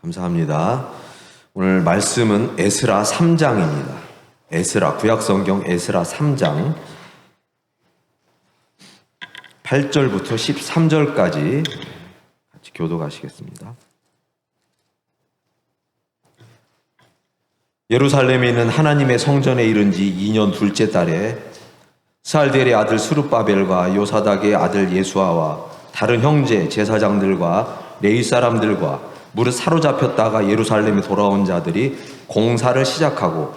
감사합니다. 오늘 말씀은 에스라 3장입니다. 에스라, 구약성경 에스라 3장 8절부터 13절까지 같이 교독하시겠습니다. 예루살렘에 있는 하나님의 성전에 이른 지 2년 둘째 달에 스알델의 아들 스룹바벨과 요사닥의 아들 예수아와 다른 형제 제사장들과 레위 사람들과 무릇 사로잡혔다가 예루살렘에 돌아온 자들이 공사를 시작하고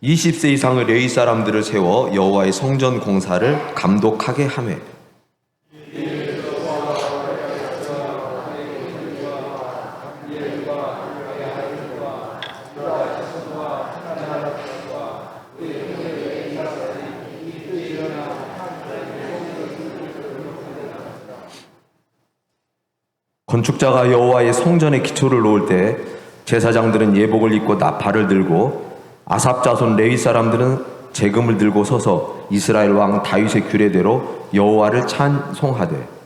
20세 이상의 레위 사람들을 세워 여호와의 성전 공사를 감독하게 하매 건축자가 여호와의 성전의 기초를 놓을 때 제사장들은 예복을 입고 나팔을 들고 아삽 자손 레위 사람들은 재금을 들고 서서 이스라엘 왕 다윗의 규례대로 여호와를 찬송하되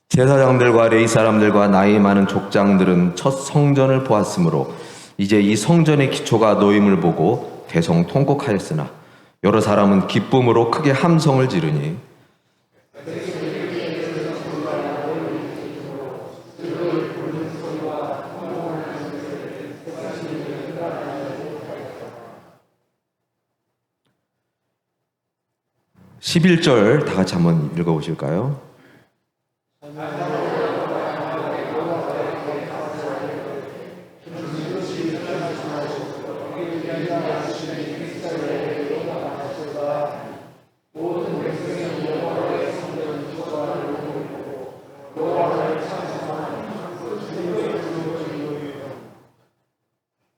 제사장들과 레위 사람들과 나이 많은 족장들은 첫 성전을 보았으므로 이제 이 성전의 기초가 놓임을 보고 대성통곡하였으나 여러 사람은 기쁨으로 크게 함성을 지르니 (11절) 다 같이 한번 읽어보실까요?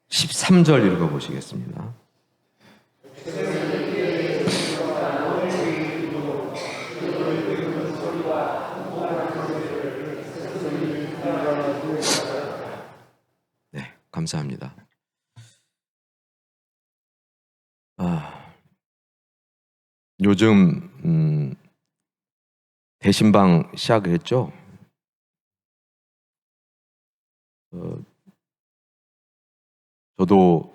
(13절) 읽어보시겠습니다. 네, 감사합니다. 요즘 대신방 시작을 했죠. 저도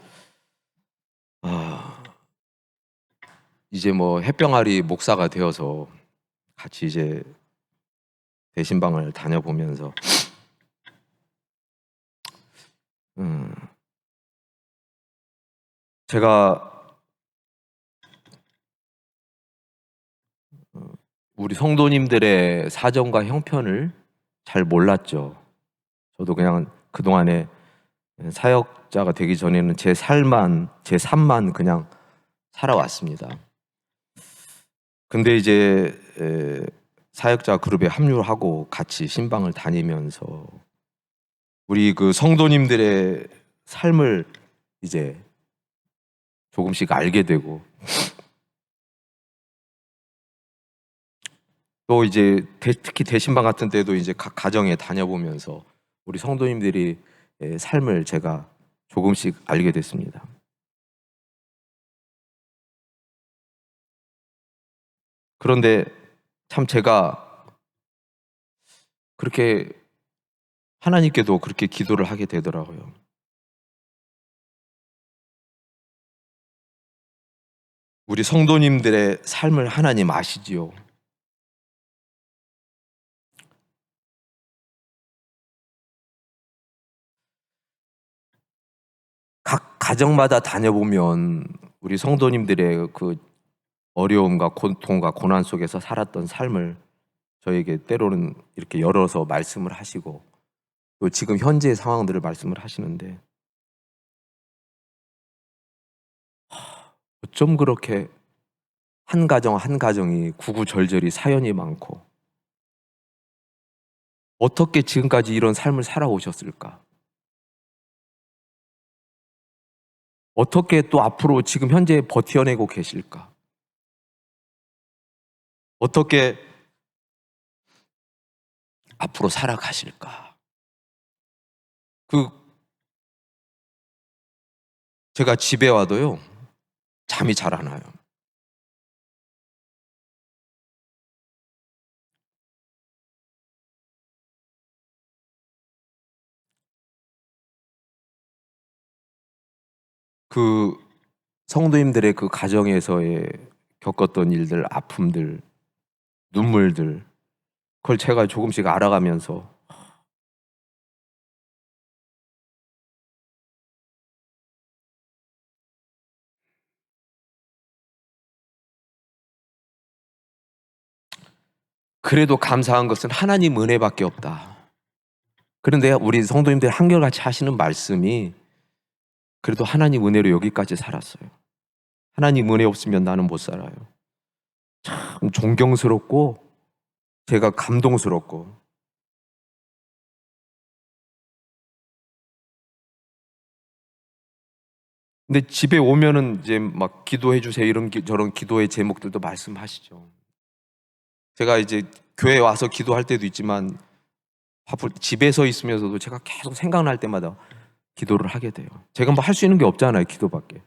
이제 뭐 햇병아리 목사가 되어서 같이 이제 대신방을 다녀보면서 제가 우리 성도님들의 사정과 형편을 잘 몰랐죠. 저도 그냥 그동안에 사역자가 되기 전에는 제 삶만 그냥 살아왔습니다. 근데 이제 사역자 그룹에 합류를 하고 같이 신방을 다니면서 우리 그 성도님들의 삶을 이제 조금씩 알게 되고 또 이제 특히 대신방 같은 때도 이제 각 가정에 다녀보면서 우리 성도님들이 삶을 제가 조금씩 알게 됐습니다. 그런데 참 제가 그렇게 하나님께도 그렇게 기도를 하게 되더라고요. 우리 성도님들의 삶을 하나님 아시지요. 각 가정마다 다녀보면 우리 성도님들의 그 어려움과 고통과 고난 속에서 살았던 삶을 저에게 때로는 이렇게 열어서 말씀을 하시고 또 지금 현재의 상황들을 말씀을 하시는데 어쩜 그렇게 한 가정 한 가정이 구구절절히 사연이 많고 어떻게 지금까지 이런 삶을 살아오셨을까? 어떻게 또 앞으로 지금 현재 버텨내고 계실까? 어떻게 앞으로 살아가실까? 그 제가 집에 와도요 잠이 잘 안 와요. 그 성도님들의 그 가정에서의 겪었던 일들, 아픔들, 눈물들, 그걸 제가 조금씩 알아가면서 그래도 감사한 것은 하나님 은혜밖에 없다. 그런데 우리 성도님들 한결같이 하시는 말씀이 그래도 하나님 은혜로 여기까지 살았어요. 하나님 은혜 없으면 나는 못 살아요. 참 존경스럽고 제가 감동스럽고. 근데 집에 오면은 이제 막 기도해 주세요 이런 저런 기도의 제목들도 말씀하시죠. 제가 이제 교회 와서 기도할 때도 있지만 집에서 있으면서도 제가 계속 생각날 때마다 기도를 하게 돼요. 제가 뭐 할 수 있는 게 없잖아요, 기도밖에.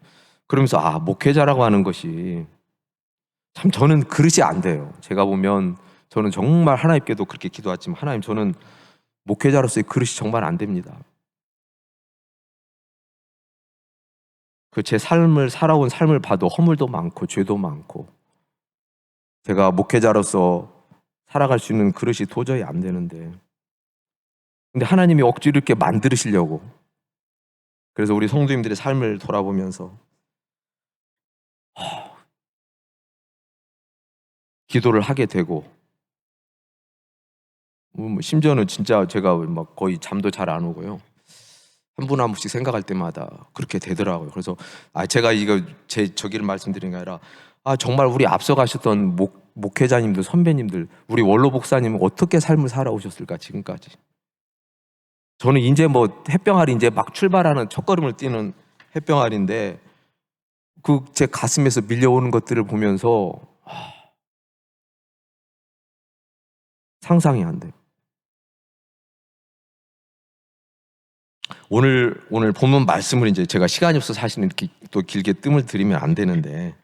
그러면서 목회자라고 하는 것이 참 저는 그릇이 안 돼요. 제가 보면 저는 정말 하나님께도 그렇게 기도하지만 하나님 저는 목회자로서의 그릇이 정말 안 됩니다. 그 제 삶을 살아온 삶을 봐도 허물도 많고 죄도 많고 제가 목회자로서 살아갈 수 있는 그릇이 도저히 안 되는데 근데 하나님이 억지로 이렇게 만드시려고 그래서 우리 성도님들의 삶을 돌아보면서 기도를 하게 되고 심지어는 진짜 제가 막 거의 잠도 잘 안 오고요. 한 분 한 분씩 생각할 때마다 그렇게 되더라고요. 그래서 제가 이거 저기를 말씀드린 게 아니라 정말 우리 앞서 가셨던 목회자님들 선배님들 우리 원로 목사님은 어떻게 삶을 살아오셨을까 지금까지. 저는 이제 뭐 햇병아리 이제 막 출발하는 첫걸음을 뛰는 햇병아리인데 그 제 가슴에서 밀려오는 것들을 보면서 상상이 안 돼요. 오늘 본문 말씀을 이제 제가 시간이 없어서 사실은 이렇게 또 길게 뜸을 들이면 안 되는데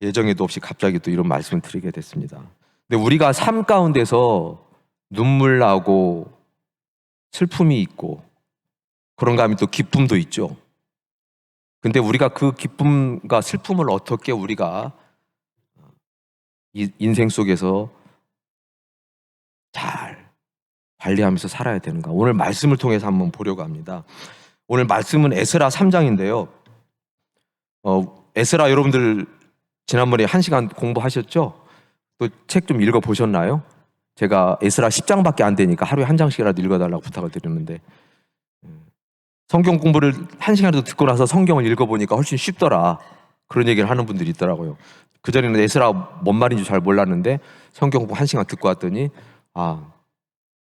예정에도 없이 갑자기 또 이런 말씀을 드리게 됐습니다. 근데 우리가 삶 가운데서 눈물 나고 슬픔이 있고 그런가 하면 또 기쁨도 있죠. 근데 우리가 그 기쁨과 슬픔을 어떻게 우리가 인생 속에서 잘 관리하면서 살아야 되는가 오늘 말씀을 통해서 한번 보려고 합니다. 오늘 말씀은 에스라 3장인데요. 에스라 여러분들 지난번에 1시간 공부하셨죠? 또 책 좀 읽어보셨나요? 제가 에스라 10장밖에 안 되니까 하루에 한 장씩이라도 읽어달라고 부탁을 드렸는데 성경 공부를 1시간이라도 듣고 나서 성경을 읽어보니까 훨씬 쉽더라 그런 얘기를 하는 분들이 있더라고요. 그전에는 에스라 뭔 말인지 잘 몰랐는데 성경 공부 1시간 듣고 왔더니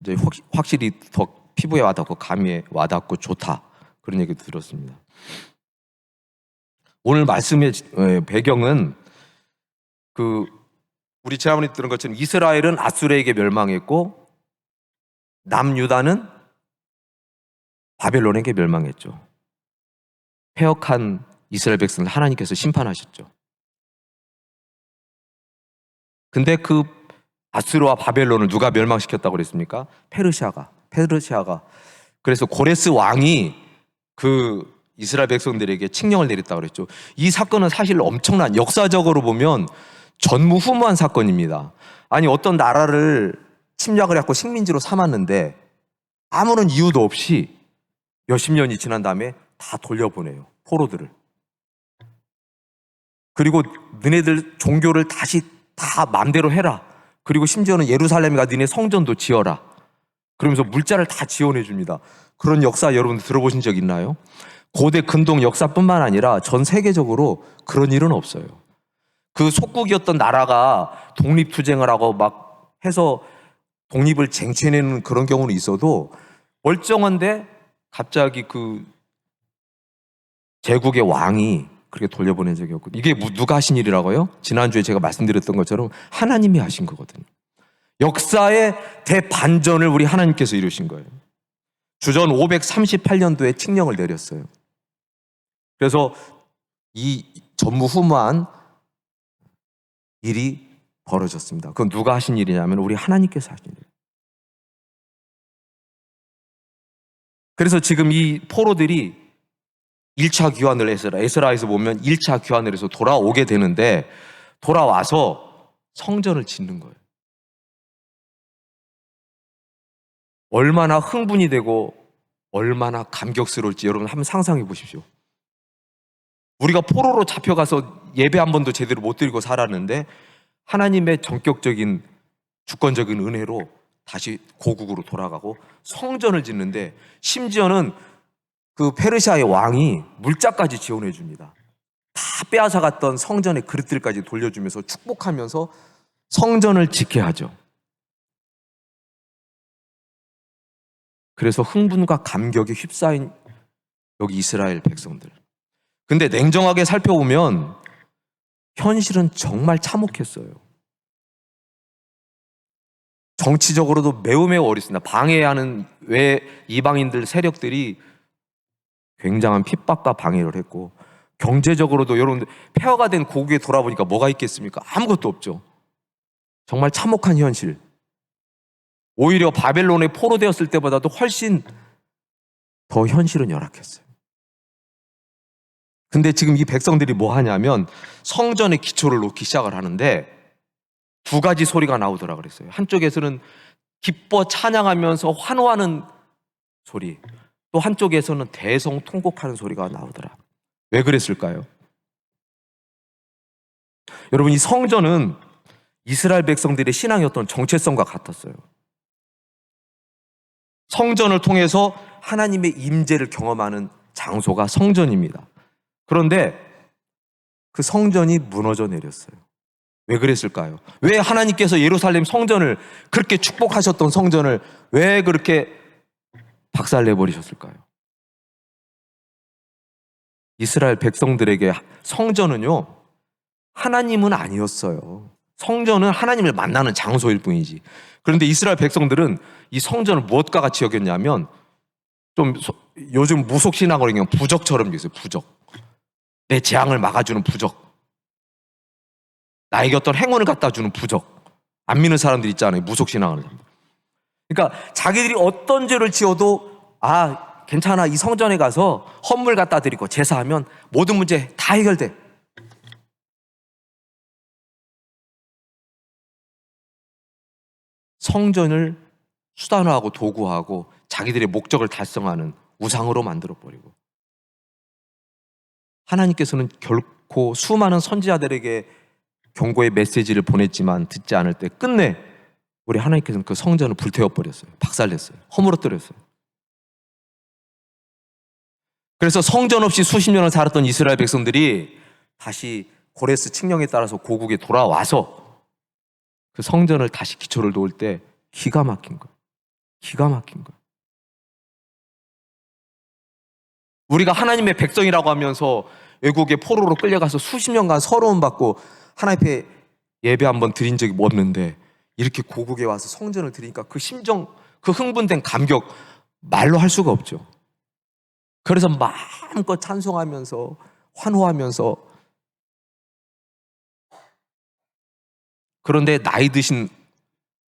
이제 확실히 더 피부에 와닿고 감에 와닿고 좋다 그런 얘기도 들었습니다. 오늘 말씀의 배경은 우리 지난번에 들은 것처럼 이스라엘은 아수르에게 멸망했고 남유다는 바벨론에게 멸망했죠. 패역한 이스라엘 백성을 하나님께서 심판하셨죠. 근데 그 아수르와 바벨론을 누가 멸망시켰다고 그랬습니까? 페르시아가. 그래서 고레스 왕이 그 이스라엘 백성들에게 칙령을 내렸다고 그랬죠. 이 사건은 사실 엄청난 역사적으로 보면 전무후무한 사건입니다. 아니 어떤 나라를 침략을 해갖고 식민지로 삼았는데 아무런 이유도 없이 몇십 년이 지난 다음에 다 돌려보내요. 포로들을. 그리고 너네들 종교를 다시 다 마음대로 해라. 그리고 심지어는 예루살렘과 너네 성전도 지어라. 그러면서 물자를 다 지원해 줍니다. 그런 역사 여러분들 들어보신 적 있나요? 고대 근동 역사뿐만 아니라 전 세계적으로 그런 일은 없어요. 그 속국이었던 나라가 독립투쟁을 하고 막 해서 독립을 쟁취해내는 그런 경우는 있어도 멀쩡한데 갑자기 그 제국의 왕이 그렇게 돌려보낸 적이 없고 이게 누가 하신 일이라고요? 지난주에 제가 말씀드렸던 것처럼 하나님이 하신 거거든요. 역사의 대반전을 우리 하나님께서 이루신 거예요. 주전 538년도에 칙령을 내렸어요. 그래서 이 전무후무한 일이 벌어졌습니다. 그건 누가 하신 일이냐면 우리 하나님께서 하신 일이에요. 그래서 지금 이 포로들이 1차 귀환을 에스라에서 보면 1차 귀환을 해서 돌아오게 되는데, 돌아와서 성전을 짓는 거예요. 얼마나 흥분이 되고 얼마나 감격스러울지 여러분 한번 상상해 보십시오. 우리가 포로로 잡혀가서 예배 한 번도 제대로 못 드리고 살았는데 하나님의 전격적인 주권적인 은혜로 다시 고국으로 돌아가고 성전을 짓는데, 심지어는 그 페르시아의 왕이 물자까지 지원해 줍니다. 다 빼앗아갔던 성전의 그릇들까지 돌려주면서 축복하면서 성전을 짓게 하죠. 그래서 흥분과 감격에 휩싸인 여기 이스라엘 백성들. 근데 냉정하게 살펴보면 현실은 정말 참혹했어요. 정치적으로도 매우 어렵습니다. 방해하는 외 이방인들 세력들이 굉장한 핍박과 방해를 했고, 경제적으로도 여러분들 폐허가 된 고국에 돌아보니까 뭐가 있겠습니까? 아무것도 없죠. 정말 참혹한 현실. 오히려 바벨론에 포로되었을 때보다도 훨씬 더 현실은 열악했어요. 근데 지금 이 백성들이 뭐 하냐면 성전의 기초를 놓기 시작을 하는데 두 가지 소리가 나오더라 그랬어요. 한쪽에서는 기뻐 찬양하면서 환호하는 소리, 또 한쪽에서는 대성통곡하는 소리가 나오더라. 왜 그랬을까요? 여러분, 이 성전은 이스라엘 백성들의 신앙의 어떤 정체성과 같았어요. 성전을 통해서 하나님의 임재를 경험하는 장소가 성전입니다. 그런데 그 성전이 무너져 내렸어요. 왜 그랬을까요? 왜 하나님께서 예루살렘 성전을, 그렇게 축복하셨던 성전을 왜 그렇게 박살내버리셨을까요? 이스라엘 백성들에게 성전은요, 하나님은 아니었어요. 성전은 하나님을 만나는 장소일 뿐이지. 그런데 이스라엘 백성들은 이 성전을 무엇과 같이 여겼냐면, 좀 요즘 무속신앙으로 얘기하면 부적처럼 여겼어요. 부적. 내 재앙을 막아주는 부적, 나에게 어떤 행운을 갖다 주는 부적. 안 믿는 사람들 있잖아요, 무속신앙을. 그러니까 자기들이 어떤 죄를 지어도 괜찮아, 이 성전에 가서 헌물 갖다 드리고 제사하면 모든 문제 다 해결돼. 성전을 수단화하고 도구화하고 자기들의 목적을 달성하는 우상으로 만들어버리고, 하나님께서는 결코 수많은 선지자들에게 경고의 메시지를 보냈지만 듣지 않을 때 끝내 우리 하나님께서는 그 성전을 불태워버렸어요. 박살냈어요. 허물어뜨렸어요. 그래서 성전 없이 수십 년을 살았던 이스라엘 백성들이 다시 고레스 칙령에 따라서 고국에 돌아와서 그 성전을 다시 기초를 놓을 때 기가 막힌 거예요. 기가 막힌 거예요. 우리가 하나님의 백성이라고 하면서 외국에 포로로 끌려가서 수십 년간 서러움 받고 하나님 앞에 예배 한번 드린 적이 없는데 이렇게 고국에 와서 성전을 드리니까 그 심정, 그 흥분된 감격 말로 할 수가 없죠. 그래서 마음껏 찬송하면서 환호하면서, 그런데 나이 드신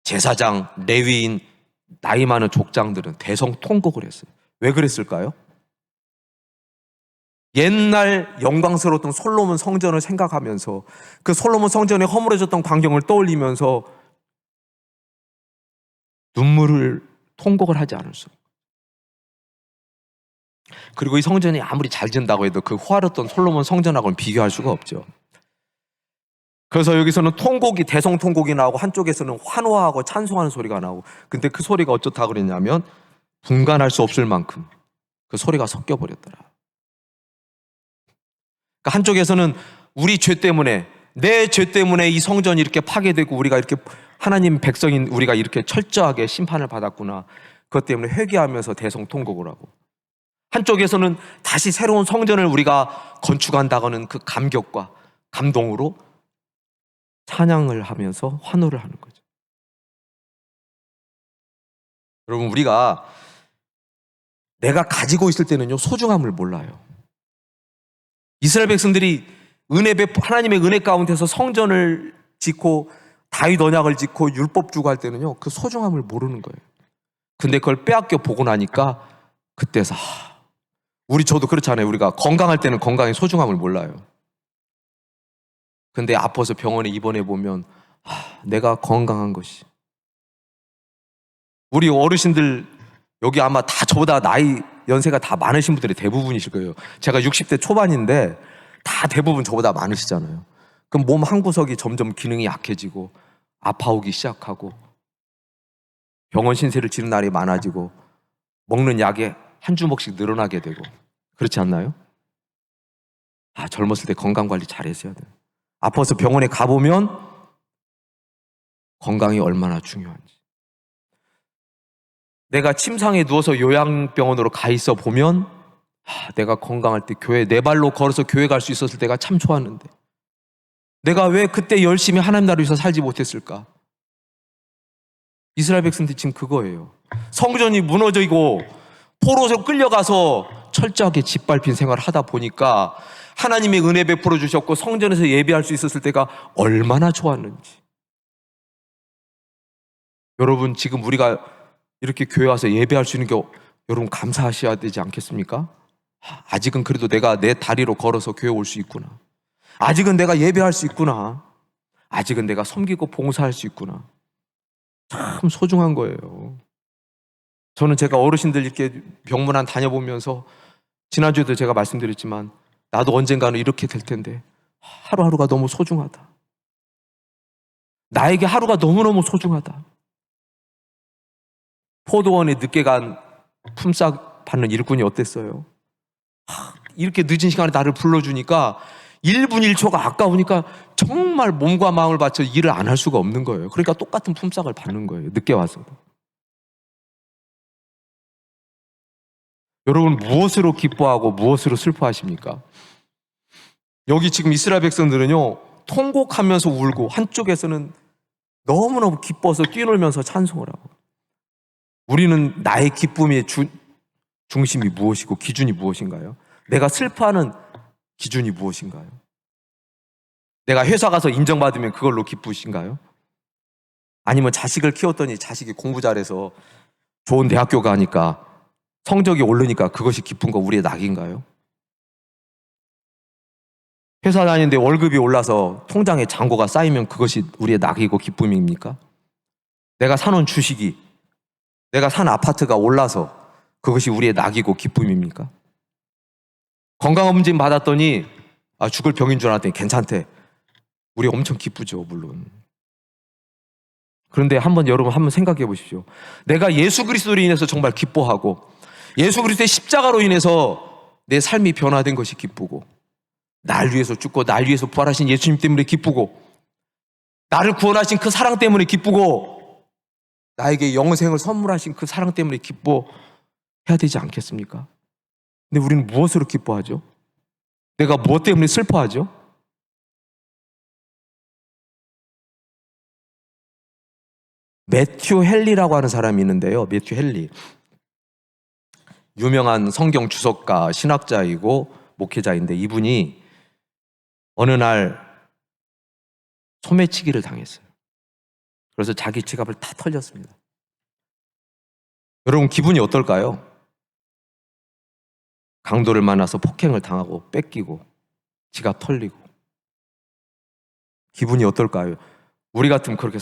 제사장, 레위인, 나이 많은 족장들은 대성통곡을 했어요. 왜 그랬을까요? 옛날 영광스러웠던 솔로몬 성전을 생각하면서 그 솔로몬 성전에 허물어졌던 광경을 떠올리면서 눈물을, 통곡을 하지 않을 수. 그리고 이 성전이 아무리 잘 지은다고 해도 그 호화롭던 솔로몬 성전하고는 비교할 수가 없죠. 그래서 여기서는 통곡이, 대성통곡이 나오고 한쪽에서는 환호하고 찬송하는 소리가 나오고, 근데 그 소리가 어쩌다 그랬냐면 분간할 수 없을 만큼 그 소리가 섞여버렸더라. 그러니까 한쪽에서는 우리 죄 때문에, 내 죄 때문에 이 성전이 이렇게 파괴되고 우리가 이렇게, 하나님 백성인 우리가 이렇게 철저하게 심판을 받았구나, 그것 때문에 회개하면서 대성통곡을 하고, 한쪽에서는 다시 새로운 성전을 우리가 건축한다고는 그 감격과 감동으로 찬양을 하면서 환호를 하는 거죠. 여러분, 우리가 내가 가지고 있을 때는요, 소중함을 몰라요. 이스라엘 백성들이 하나님의 은혜 가운데서 성전을 짓고 다윗 언약을 짓고 율법 주고 할 때는요, 그 소중함을 모르는 거예요. 근데 그걸 빼앗겨 보고 나니까 그때서 저도 그렇잖아요. 우리가 건강할 때는 건강의 소중함을 몰라요. 근데 아파서 병원에 입원해 보면 내가 건강한 것이. 우리 어르신들 여기 아마 다 저보다 연세가 다 많으신 분들이 대부분이실 거예요. 제가 60대 초반인데 다 대부분 저보다 많으시잖아요. 그럼 몸 한 구석이 점점 기능이 약해지고 아파오기 시작하고 병원 신세를 지는 날이 많아지고 먹는 약에 한 주먹씩 늘어나게 되고 그렇지 않나요? 젊었을 때 건강관리 잘했어야 돼요. 아파서 병원에 가보면 건강이 얼마나 중요한지. 내가 침상에 누워서 요양병원으로 가 있어 보면 내가 건강할 때 내 발로 걸어서 교회 갈 수 있었을 때가 참 좋았는데 내가 왜 그때 열심히 하나님 나라를 위해서 살지 못했을까? 이스라엘 백성들이 지금 그거예요. 성전이 무너지고 포로로 끌려가서 철저하게 짓밟힌 생활을 하다 보니까 하나님의 은혜 베풀어 주셨고 성전에서 예배할 수 있었을 때가 얼마나 좋았는지. 여러분, 지금 우리가 이렇게 교회 와서 예배할 수 있는 게 여러분 감사하셔야 되지 않겠습니까? 아직은 그래도 내가 내 다리로 걸어서 교회 올 수 있구나. 아직은 내가 예배할 수 있구나. 아직은 내가 섬기고 봉사할 수 있구나. 참 소중한 거예요. 저는 제가 어르신들 이렇게 병문안 다녀보면서 지난주에도 제가 말씀드렸지만 나도 언젠가는 이렇게 될 텐데 하루하루가 너무 소중하다. 나에게 하루가 너무너무 소중하다. 포도원에 늦게 간 품삯 받는 일꾼이 어땠어요? 이렇게 늦은 시간에 나를 불러주니까 1분 1초가 아까우니까 정말 몸과 마음을 바쳐 일을 안 할 수가 없는 거예요. 그러니까 똑같은 품삯을 받는 거예요. 늦게 와서도. 여러분, 무엇으로 기뻐하고 무엇으로 슬퍼하십니까? 여기 지금 이스라엘 백성들은요, 통곡하면서 울고 한쪽에서는 너무너무 기뻐서 뛰놀면서 찬송을 하고. 우리는 나의 기쁨의 중심이 무엇이고 기준이 무엇인가요? 내가 슬퍼하는 기준이 무엇인가요? 내가 회사 가서 인정받으면 그걸로 기쁘신가요? 아니면 자식을 키웠더니 자식이 공부 잘해서 좋은 대학교 가니까 성적이 오르니까 그것이 기쁜 거 우리의 낙인가요? 회사 다니는데 월급이 올라서 통장에 잔고가 쌓이면 그것이 우리의 낙이고 기쁨입니까? 내가 사놓은 주식이, 내가 산 아파트가 올라서 그것이 우리의 낙이고 기쁨입니까? 건강검진 받았더니 죽을 병인 줄 알았더니 괜찮대. 우리 엄청 기쁘죠, 물론. 그런데 여러분 한번 생각해 보십시오. 내가 예수 그리스도로 인해서 정말 기뻐하고 예수 그리스도의 십자가로 인해서 내 삶이 변화된 것이 기쁘고 날 위해서 죽고 날 위해서 부활하신 예수님 때문에 기쁘고 나를 구원하신 그 사랑 때문에 기쁘고 나에게 영생을 선물하신 그 사랑 때문에 기뻐해야 되지 않겠습니까? 근데 우리는 무엇으로 기뻐하죠? 내가 무엇 때문에 슬퍼하죠? 매튜 헨리라고 하는 사람이 있는데요. 매튜 헨리. 유명한 성경 주석가, 신학자이고 목회자인데 이분이 어느 날 소매치기를 당했어요. 그래서 자기 지갑을 다 털렸습니다. 여러분 기분이 어떨까요? 강도를 만나서 폭행을 당하고 뺏기고 지갑 털리고 기분이 어떨까요? 우리 같으면 그렇게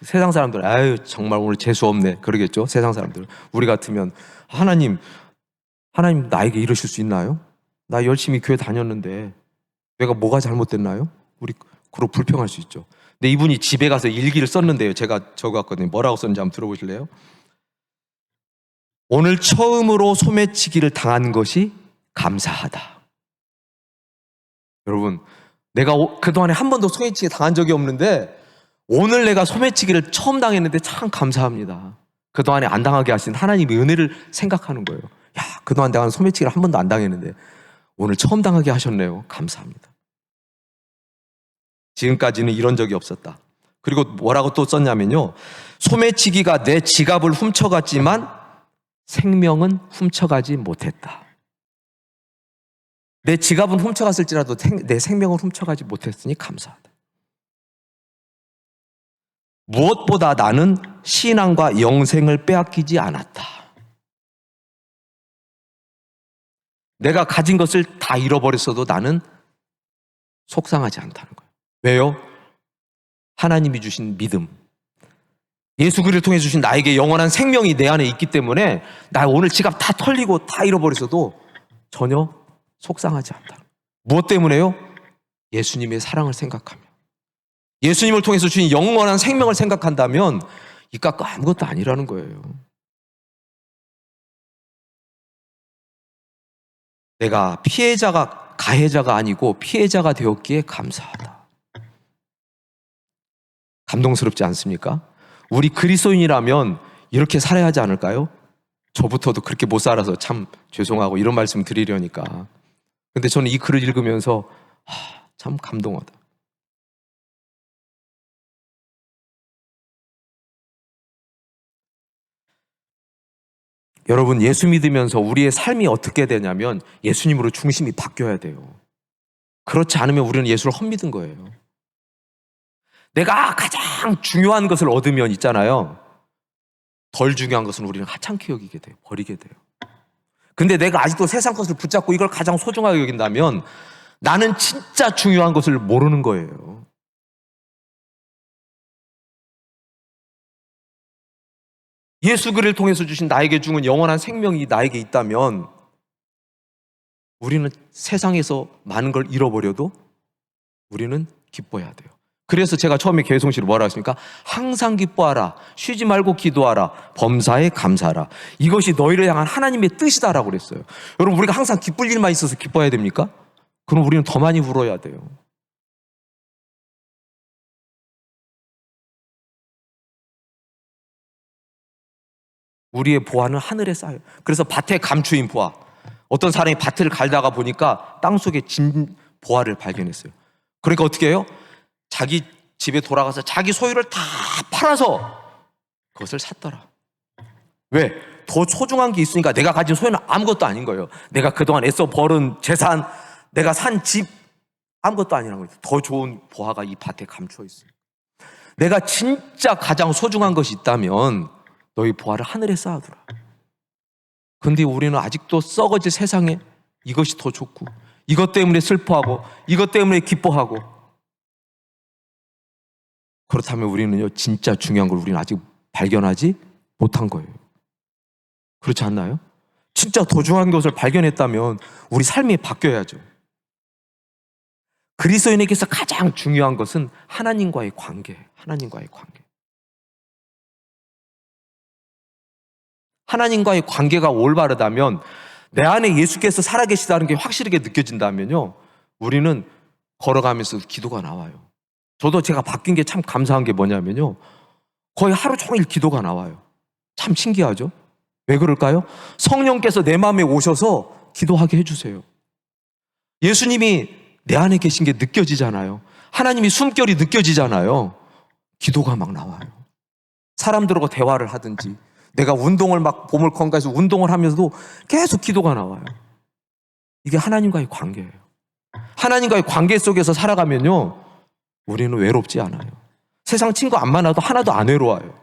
세상 사람들 아유 정말 오늘 재수 없네 그러겠죠. 세상 사람들. 우리 같으면 하나님 나에게 이러실 수 있나요? 나 열심히 교회 다녔는데 내가 뭐가 잘못됐나요? 우리 그러고 불평할 수 있죠. 근데 이분이 집에 가서 일기를 썼는데요. 제가 적어왔거든요. 뭐라고 썼는지 한번 들어보실래요? 오늘 처음으로 소매치기를 당한 것이 감사하다. 여러분, 내가 그동안에 한 번도 소매치기 당한 적이 없는데 오늘 내가 소매치기를 처음 당했는데 참 감사합니다. 그동안에 안 당하게 하신 하나님의 은혜를 생각하는 거예요. 야, 그동안 내가 소매치기를 한 번도 안 당했는데 오늘 처음 당하게 하셨네요. 감사합니다. 지금까지는 이런 적이 없었다. 그리고 뭐라고 또 썼냐면요. 소매치기가 내 지갑을 훔쳐갔지만 생명은 훔쳐가지 못했다. 내 지갑은 훔쳐갔을지라도 내 생명을 훔쳐가지 못했으니 감사하다. 무엇보다 나는 신앙과 영생을 빼앗기지 않았다. 내가 가진 것을 다 잃어버렸어도 나는 속상하지 않다는 거예요. 왜요? 하나님이 주신 믿음, 예수 그리스도를 통해 주신 나에게 영원한 생명이 내 안에 있기 때문에 나 오늘 지갑 다 털리고 다 잃어버렸어도 전혀 속상하지 않다. 무엇 때문에요? 예수님의 사랑을 생각하며, 예수님을 통해서 주신 영원한 생명을 생각한다면 이 값과 아무것도 아니라는 거예요. 내가 피해자가 가해자가 아니고 피해자가 되었기에 감사하다. 감동스럽지 않습니까? 우리 그리스도인이라면 이렇게 살아야 하지 않을까요? 저부터도 그렇게 못 살아서 참 죄송하고 이런 말씀 드리려니까. 근데 저는 이 글을 읽으면서 참 감동하다. 여러분, 예수 믿으면서 우리의 삶이 어떻게 되냐면 예수님으로 중심이 바뀌어야 돼요. 그렇지 않으면 우리는 예수를 헛믿은 거예요. 내가 가장 중요한 것을 얻으면 있잖아요, 덜 중요한 것은 우리는 하찮게 여기게 돼요. 버리게 돼요. 근데 내가 아직도 세상 것을 붙잡고 이걸 가장 소중하게 여긴다면 나는 진짜 중요한 것을 모르는 거예요. 예수 그리스도를 통해서 주신 나에게 주는 영원한 생명이 나에게 있다면 우리는 세상에서 많은 걸 잃어버려도 우리는 기뻐해야 돼요. 그래서 제가 처음에 개성시를 뭐라 했습니까? 항상 기뻐하라, 쉬지 말고 기도하라, 범사에 감사하라. 이것이 너희를 향한 하나님의 뜻이다라고 그랬어요. 여러분, 우리가 항상 기쁠 일만 있어서 기뻐해야 됩니까? 그럼 우리는 더 많이 울어야 돼요. 우리의 보화는 하늘에 쌓여요. 그래서 밭의 감추인 보화. 어떤 사람이 밭을 갈다가 보니까 땅속에 진 보화를 발견했어요. 그러니까 어떻게 해요? 자기 집에 돌아가서 자기 소유를 다 팔아서 그것을 샀더라. 왜? 더 소중한 게 있으니까. 내가 가진 소유는 아무것도 아닌 거예요. 내가 그동안 애써 벌은 재산, 내가 산 집, 아무것도 아니라는 거예요. 더 좋은 보화가 이 밭에 감추어 있어요. 내가 진짜 가장 소중한 것이 있다면 너희 보화를 하늘에 쌓아두라. 근데 우리는 아직도 썩어질 세상에 이것이 더 좋고, 이것 때문에 슬퍼하고, 이것 때문에 기뻐하고. 그렇다면 우리는요, 진짜 중요한 걸 우리는 아직 발견하지 못한 거예요. 그렇지 않나요? 진짜 더 중요한 것을 발견했다면 우리 삶이 바뀌어야죠. 그리스도인에게서 가장 중요한 것은 하나님과의 관계, 하나님과의 관계. 하나님과의 관계가 올바르다면, 내 안에 예수께서 살아계시다는 게 확실하게 느껴진다면요, 우리는 걸어가면서 기도가 나와요. 저도 제가 바뀐 게 참 감사한 게 뭐냐면요, 거의 하루 종일 기도가 나와요. 참 신기하죠? 왜 그럴까요? 성령께서 내 마음에 오셔서 기도하게 해주세요. 예수님이 내 안에 계신 게 느껴지잖아요. 하나님이 숨결이 느껴지잖아요. 기도가 막 나와요. 사람들하고 대화를 하든지, 내가 운동을 막 보물 건강에서 운동을 하면서도 계속 기도가 나와요. 이게 하나님과의 관계예요. 하나님과의 관계 속에서 살아가면요, 우리는 외롭지 않아요. 세상 친구 안 만나도 하나도 안 외로워요.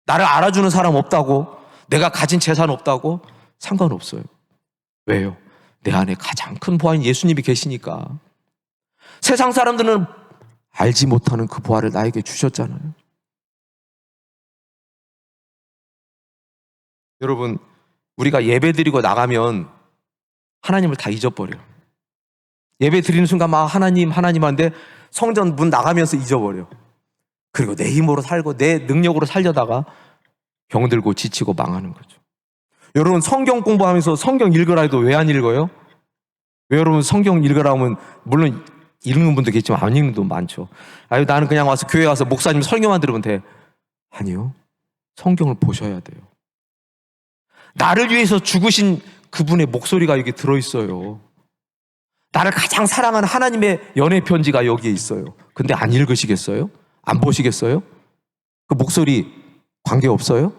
나를 알아주는 사람 없다고, 내가 가진 재산 없다고 상관없어요. 왜요? 내 안에 가장 큰 보화인 예수님이 계시니까. 세상 사람들은 알지 못하는 그 보화를 나에게 주셨잖아요. 여러분, 우리가 예배 드리고 나가면 하나님을 다 잊어버려요. 예배 드리는 순간 막 하나님 하는데 성전 문 나가면서 잊어버려. 그리고 내 힘으로 살고 내 능력으로 살려다가 병들고 지치고 망하는 거죠. 여러분, 성경 공부하면서 성경 읽으라 해도 왜 안 읽어요? 왜 여러분 성경 읽으라 하면, 물론 읽는 분도 계시지만 안 읽는 분도 많죠. 나는 그냥 와서 교회 와서 목사님 설교만 들으면 돼. 아니요. 성경을 보셔야 돼요. 나를 위해서 죽으신 그분의 목소리가 여기 들어있어요. 나를 가장 사랑하는 하나님의 연애 편지가 여기에 있어요. 근데 안 읽으시겠어요? 안 보시겠어요? 그 목소리 관계없어요?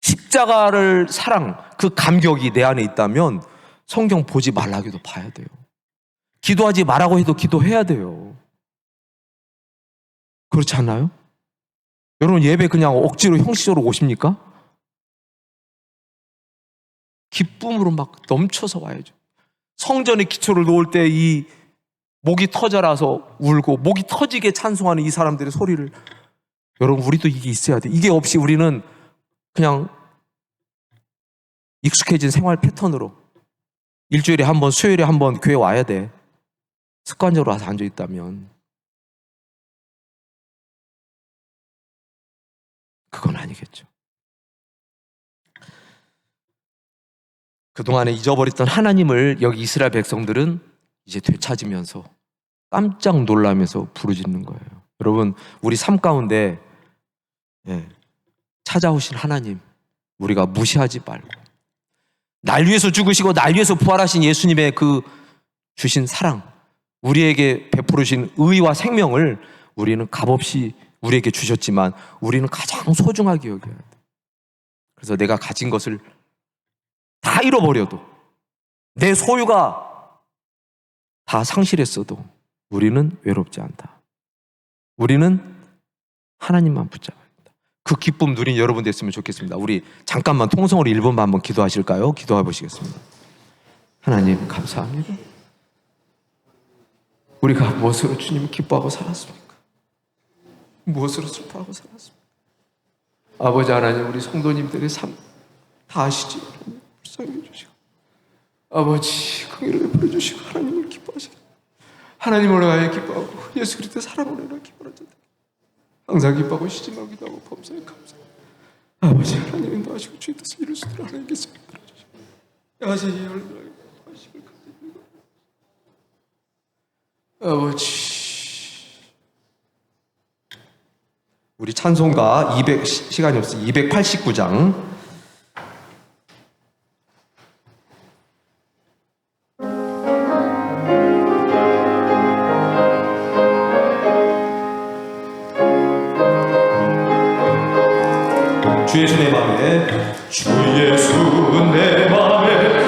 십자가를 사랑, 그 감격이 내 안에 있다면 성경 보지 말라고 해도 봐야 돼요. 기도하지 말라고 해도 기도해야 돼요. 그렇지 않나요? 여러분 예배 그냥 억지로 형식적으로 오십니까? 기쁨으로 막 넘쳐서 와야죠. 성전에 기초를 놓을 때 이 목이 터져라서 울고 목이 터지게 찬송하는 이 사람들의 소리를, 여러분 우리도 이게 있어야 돼. 이게 없이 우리는 그냥 익숙해진 생활 패턴으로 일주일에 한 번, 수요일에 한 번 교회 와야 돼. 습관적으로 와서 앉아있다면 그건 아니겠죠. 그동안에 잊어버렸던 하나님을 여기 이스라엘 백성들은 이제 되찾으면서 깜짝 놀라면서 부르짖는 거예요. 여러분 우리 삶 가운데 찾아오신 하나님 우리가 무시하지 말고, 날 위해서 죽으시고 날 위해서 부활하신 예수님의 그 주신 사랑, 우리에게 베풀으신 의와 생명을 우리는 값없이 우리에게 주셨지만 우리는 가장 소중하게 여겨야 돼. 그래서 내가 가진 것을 다 잃어버려도, 내 소유가 다 상실했어도 우리는 외롭지 않다. 우리는 하나님만 붙잡아야 한다. 그 기쁨 누린 여러분 됐으면 좋겠습니다. 우리 잠깐만 통성으로 1분만 한번 기도하실까요? 기도해 보시겠습니다. 하나님 감사합니다. 우리가 무엇으로 주님을 기뻐하고 살았습니까? 무엇으로 슬퍼하고 살았습니까? 아버지 하나님, 우리 성도님들의 삶 다 아시지? 하나님 불쌍히 해주시고, 아버지 긍휼을 베풀어 주시고 하나님을 기뻐하시고, 하나님을 위하여 기뻐하고 예수 그리스도의 사랑으로 인하여 기뻐하는 자들 항상 기뻐하고 쉬지 말고 기도하고 범사에 감사합니다. 아버지 하나님 인도하시고 주의 뜻을 이룰 수 있도록 하나님께 세워 주시고, 야세 열매를 하시길 감사합니다. 아버지, 우리 찬송가 시간이 없어 289장 주 예수 내 맘에, 주 예수 내 맘에